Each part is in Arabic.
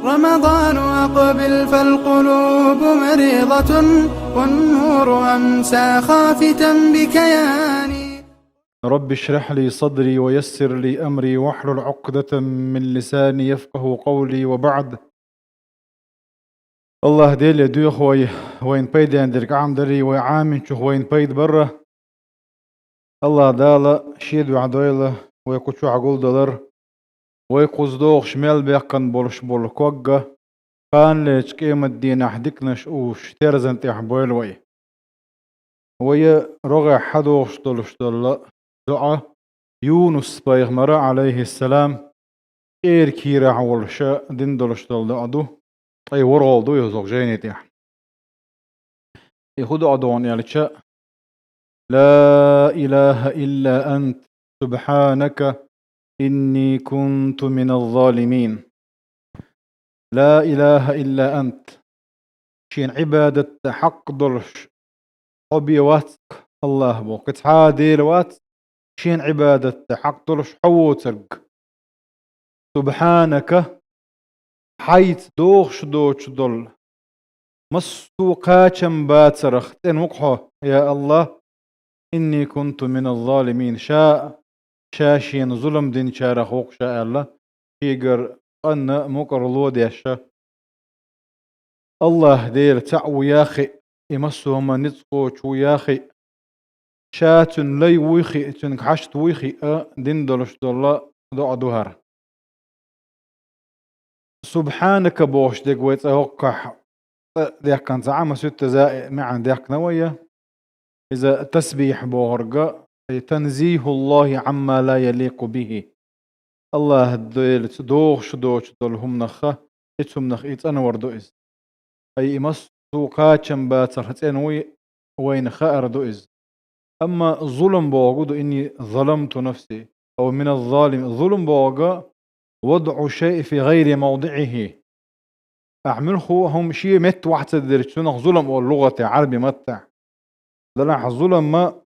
رمضان أقبل فالقلوب مريضة، والنور أمسى خافتا بكياني. رب اشرح لي صدري ويسر لي أمري واحلل عقدة من لساني يفقه قولي. وبعد، الله ديل يدو خوي وين بيد عندك عام دري وعامن شو وين بيد برا. الله دالا شيد وعدويله ويكوشو عقول دلر ويقصدوغ شمال بيقن بولش بول كوغا كان ليش قيمة دين أحدكنش وش ترزن تحبويل وي رغي حدوغ شتل دعاء يونس بيغمر عليه السلام إير كيرا عولشا دين دلشتل دعدو أي ورغل دو يزوغ جيني تيح يخدو عدوان يالشا لا إله إلا أنت سبحانك إني كنت من الظالمين. لا إله إلا أنت شين عبادة حق دلش حبي واتك الله بو كتحادي لوات شين عبادة حق دلش حوتك سبحانك حيث دوخش دوش دل مستوقاتشم باترخ تنوقحه يا الله إني كنت من الظالمين. شاشين ظلم دين شارخ وقشا الله فيقر أن مقر لود يشا الله دير تعو ياخي يمسهم نتقو شو ياخي شات لي ويخي تنك حشت ويخي دين دلش دل دعا دهر سبحانك بوش دقويت أوقح ديك كان زعما ست زائق معا ديك نوية إذا تسبيح بوغرقا تنزيه الله عما لا يليق به. الله ديلت دوغش دوش دولهم نخا إتهم نخ إت أنا وردو إز أي إمس سوقاتشم باتر هتين وين خائر دو إز. أما ظلم بوغدو إني ظلمت نفسي أو من الظالم. ظلم بوغا وضع شيء في غير موضعه أعمله هم شيء مت واحد تدرسونه ظلم أو اللغة عربي متع دلع ظلم ما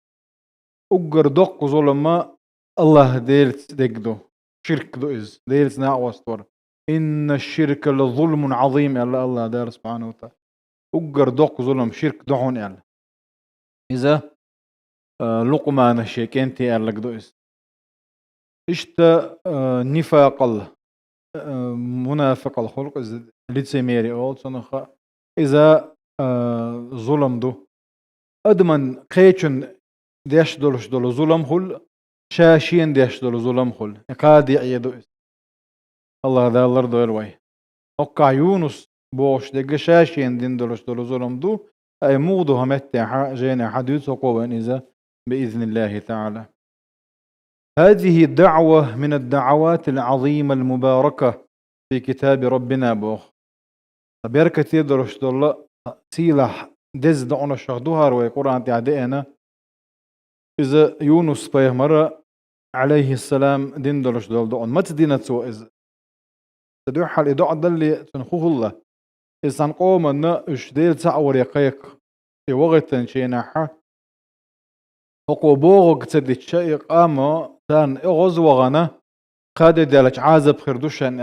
أجر دق ظلم ما الله ديلت دقدو شرك دو إز ديلت ناقوستور إن الشرك لظلم عظيم يلا الله دار سبحانه وتعالى أجر دق ظلم شرك دعون يلا إذا لقمان الشيك أنت يلا دو إز إشت نفاق الله منافق الخلق لتسميري أول صنخة إذا ظلم دو أدمن قيتشن ديش دولش دول ظلم خل شاشين ديش دول ظلم خل قاد يعيدو الله ذا الله دو الوي أوقع يونس بوش دق شاشين دين دولش دول ظلم دو أي موضو همتع جينا حديث وقوان إذا بإذن الله تعالى. هذه الدعوة من الدعوات العظيمة المباركة في كتاب ربنا بوخ بركة يدرش الله سيلح دز دعونا شهدوها روي قرآن تعدئنا إذا يونس بيهمر عليه السلام دين درش دول دعون ما تدينا تسوى إذا تدعو حال إدعو دلي تنخوه الله إذا نقوم أن إشديل تعور يقيق في وقت تنشيناحا وقو بوغ تدي شيء قاما تان إغز وغنا قاد دالك عازب خردوشان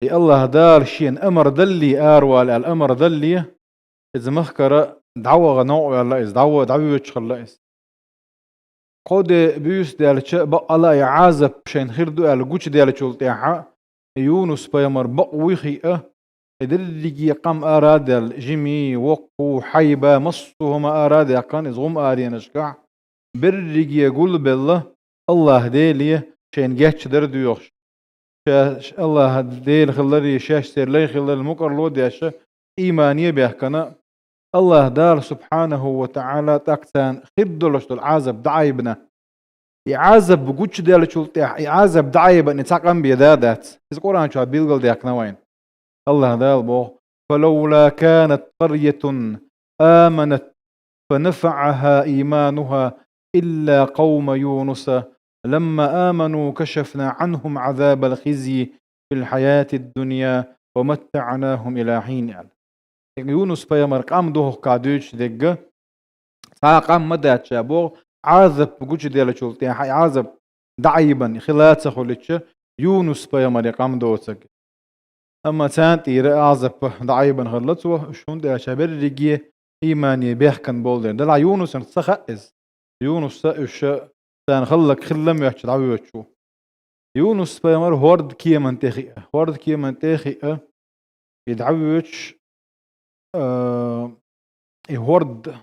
الله دار شين أمر دلي آروال الأمر دلي إذا مخكرة دعوة غنوع الله إذا دعوة يتشخل إذا قد بيوس دالك بقى الله يعازب شين خردو الجوش دالك شلتيحا يونس بيمر بقويخي دلي قام أراد الجمي وقو حيبة مصهما أراد يقان إزغم آرين أشكع برجي يقول بالله الله ديلي شين جاتش دردو يخش الله ديل خلري شاش سير لي خلر المقر لود ياشا إيمانية بيحكنا الله دار سبحانه وتعالى تاكتان خدلش العازب دعيبنا يعازب بقوش ديال شلتيح يعازب دعيبا نتاقم بيدادات إذا قرآن شو بيلقل ديكنا وين الله دار بو فلولا كانت قرية آمنت فنفعها إيمانها إلا قوم يونس لما آمنوا كشفنا عنهم عذاب الخزي في الحياة الدنيا ومتعناهم إلى حين يعني. يونس بيامر قام دوه قادوش دقة قام مدات شابو عذب بقوش ديال شلتين عذب دعيبا خلاتة خلتش يونس بيامر قام دوتك أما سانتي رأزب ضعيبا غلطوه شون ده شابر رجيه إيماني بيحكن بولدر دلع يونس نتسخئز يونس سأش سان خلق خلم يحش دعوي وشو يونس بيمر هورد كيه منتخي يدعوي وش يهورد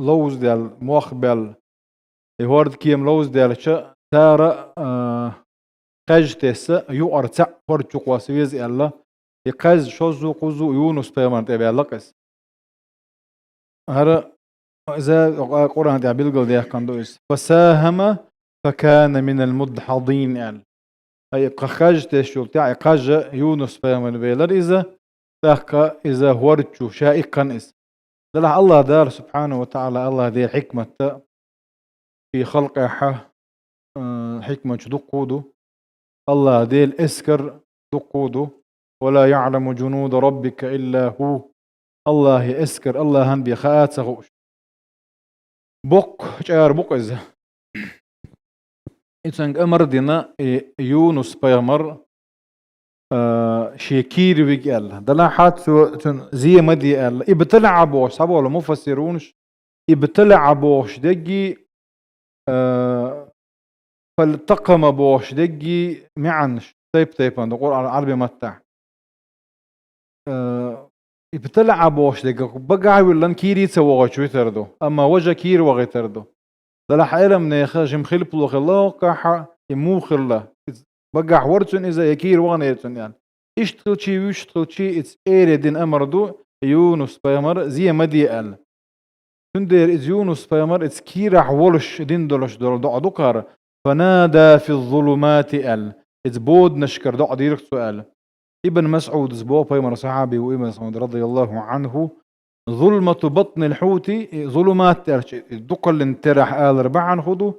لوز ديال موخبل يهورد كيم لوز ديال شا تارا قج تسا يو أرتع هورد قواسيز الله يقز شوزو قزو يونس بيمر تبع لقس هذا إذا القرآن تبع بيلقل ديال كندوس فساهم فكان من المدحضين يعني أي قج تشو تاع قج يونس بيمر بيلر إذا هورد شائقا إس دلع الله دار سبحانه وتعالى الله دي حكمة في خلق حكمة دقودو الله دي الإسكر دقودو ولا يعلم جنود ربك إلا هو الله يسكر الله هن بيخاءات سغوش بوك جار بوك إذا إتسانك أمر دينا يونس بيامر شيكير ويقال دلع حاتسو زي مدي قال إبتلع بوش صعب ولا مفسرونش إبتلع بوش دقي فالتقم بوش دقي معنش تيبان القرآن العربي متع إبتلع بوش دقي بقى ولن كيري تسوغش ويتردو أما وجه كير وغيتردو دلع حيلا من يخاج مخلب لوخ الله قاحة يموخ الله بقى ورتون إذا يكير وغنيتون يعني اشتغل شي ويشتغل شي اتس ايري دين أمردو يونس بيامر زي مدي قال تندير إز يونس بيامر اتس كيرح ولش دين دولش دول دقار فنادى في الظلمات قال اتس بود نشكر دع ديرك سؤال ابن مسعود زبو بيامر صحابي وابن مسعود رضي الله عنه ظلمة بطن الحوت ظلمات دقل انترح قال ربعا خدو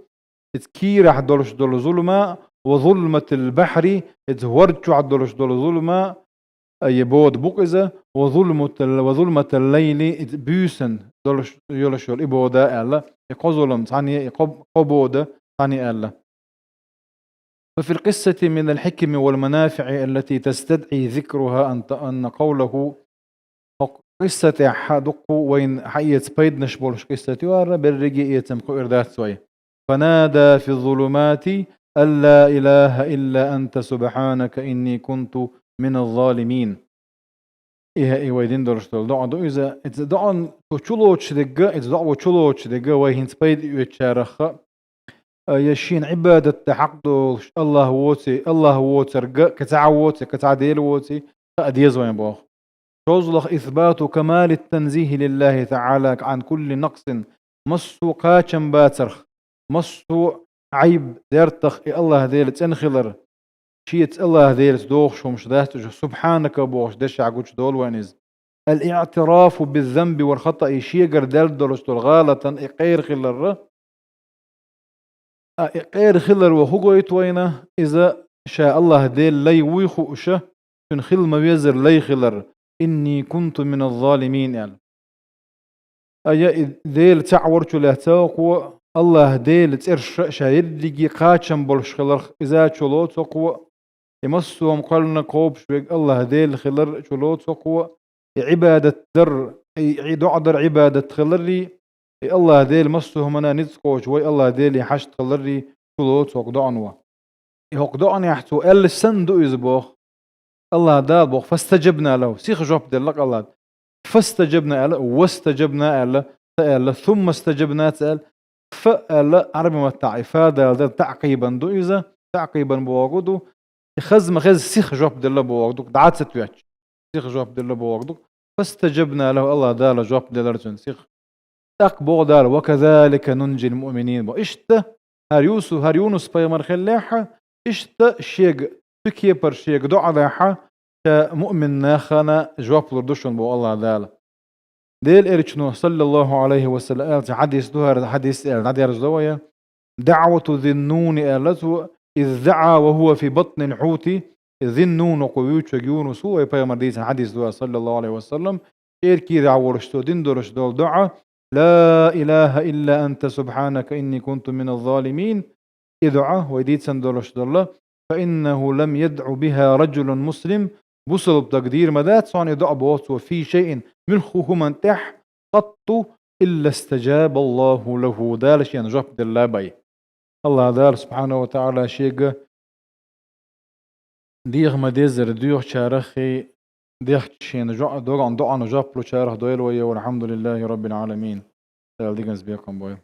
اتس كيرح دولش دول ظلمة وظلمة البحر اتس ورجو عدولش دول ظلمة يبود بوكزة وظلمة الليل بيسن دولش يولش الإبودة ألا يقظلم ثاني يقبودة ثاني ألا. ففي القصة من الحكم والمنافع التي تستدعي ذكرها أن قوله قصة حدق وين حيت بيد نشبولش قصة وارا بالرجي يتم إردات سوية فنادى في الظلمات ألا إله إلا أنت سبحانك إني كنت من الظالمين. إيه ويدين درشتول دعوا إذا دعوا تشلوش دقة إذا دعوا تشلوش دقة وين سبيد يتشارخ يشين عبادة تحقق الله ووتي الله ووترقة كتعوتي كتعديل ووتي أديز وين بوخ توزلخ إثبات كمال التنزيه لله تعالى عن كل نقص مصو قاچم باترخ مصو عيب ديرتخ الله ديل تنخلر شيت الله ديل دوخ شومش دهت سبحانك بوش دش عقوش دول وانز الاعتراف بالذنب والخطأ شيقر دل دولش دول غالة إقير خلر إقير خلر وهو يتوينه إذا شاء الله ديل لي ويخو أشه تنخل ما بيزر لي خلر إني كنت من الظالمين يعني أي ديل تعور له تاقو الله ديل ترش شاير لقي قاچم بولش خلر إذا چلو تقوى يمسهم قلنا قوب شويق الله ديل خلر چلو تقوى عبادة در دعدر عبادة خلري الله ديل مسهم أنا نتقو شوي الله ديل يحشت خلري چلو تق دعنوا يهق دعن يحتو أل سندو إزبوخ الله دال بوخ فاستجبنا له سيخ جواب دلق الله فاستجبنا له واستجبنا له ثم استجبنا تسأل فألا عربي متع إفادة تعقيبا دو إذا تعقيبا بوجوده يخز مخز سيخ جواب دل بوجودك دعات ستويتش سيخ جواب دل بوجودك فاستجبنا له الله دال جواب دلرجن سيخ أقبو دال وكذلك ننجي المؤمنين وإشت هر يونس بيمر خلاحة إشت شيء تكيه بر شيء دعاء لاحة كمؤمن ناخنا جواب لردوشن بو الله دال ديل إرشنو صلى الله عليه وسلم حديث دوهر حديث نادي رجلوية دعوة ذي النون آلته إذ دعا وهو في بطن الحوت ذي النون قويوش يونس هو يبقى ديس حديث دوهر صلى الله عليه وسلم إركي دعوة رشتو دين درش دول دعا لا إله إلا أنت سبحانك إني كنت من الظالمين إدعا ويديت سندرش دول فإنه لم يدع بها رجل مسلم وصل بتقدير مدات صاني دع بوت وفي شيء ملخه من تح قط إلا استجاب الله له دالش يعني جاب دلا بي الله دار سبحانه وتعالى شيء ديغ ما ديزر ديوخ شارخي ديغ شين دوغ عن دعا نجاب له شارخ دويل ويا والحمد لله رب العالمين. ديغنز بيكم بوي.